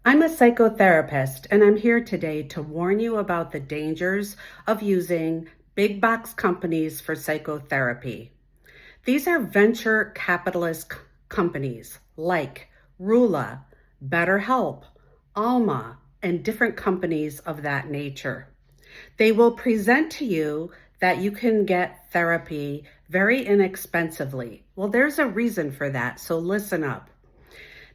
I'm a psychotherapist, and I'm here today to warn you about the dangers of using big box companies for psychotherapy. These are venture capitalist companies like RULA, BetterHelp, Alma, and different companies of that nature. They will present to you that you can get therapy very inexpensively. Well, there's a reason for that, so listen up.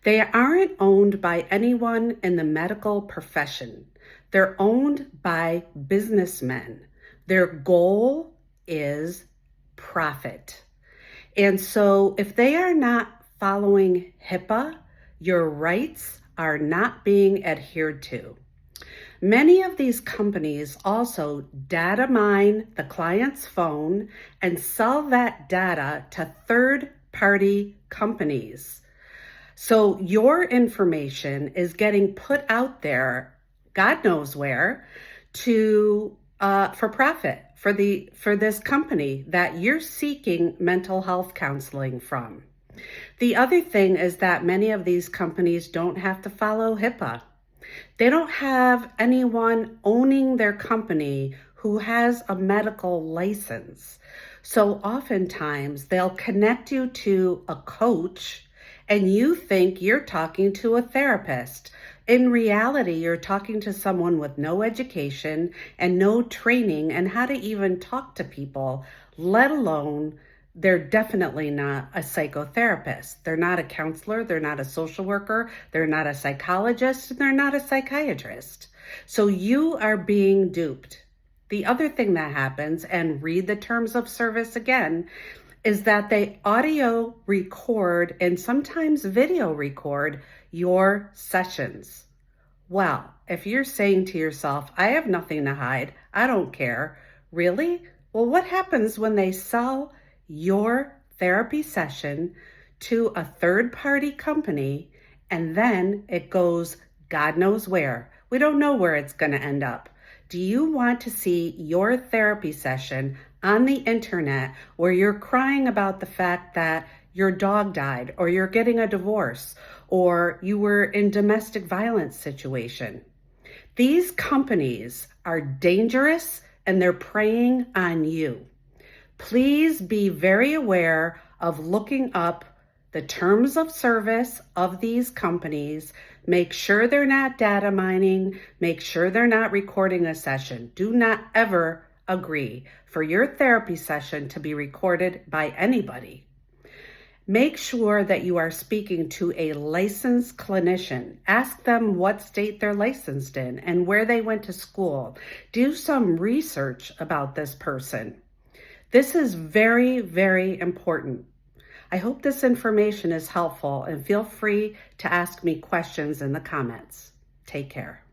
They aren't owned by anyone in the medical profession. They're owned by businessmen. Their goal is profit. And so if they are not following HIPAA, your rights are not being adhered to. Many of these companies also data mine the client's phone and sell that data to third-party companies. So your information is getting put out there, God knows where, for profit for this company that you're seeking mental health counseling from. The other thing is that many of these companies don't have to follow HIPAA. They don't have anyone owning their company who has a medical license. So oftentimes they'll connect you to a coach and you think you're talking to a therapist. In reality, you're talking to someone with no education and no training and how to even talk to people, let alone they're definitely not a psychotherapist. They're not a counselor. They're not a social worker. They're not a psychologist. And they're not a psychiatrist. So you are being duped. The other thing that happens, and read the terms of service again, is that they audio record and sometimes video record your sessions. Well, if you're saying to yourself, I have nothing to hide, I don't care, really? Well, what happens when they sell your therapy session to a third-party company and then it goes God knows where? We don't know where it's going to end up. Do you want to see your therapy session on the internet where you're crying about the fact that your dog died or you're getting a divorce or you were in domestic violence situation? These companies are dangerous and they're preying on you. Please be very aware of looking up the terms of service of these companies. Make sure they're not data mining. Make sure they're not recording a session. Do not ever agree for your therapy session to be recorded by anybody. Make sure that you are speaking to a licensed clinician. Ask them what state they're licensed in and where they went to school. Do some research about this person. This is very, very important. I hope this information is helpful and feel free to ask me questions in the comments. Take care.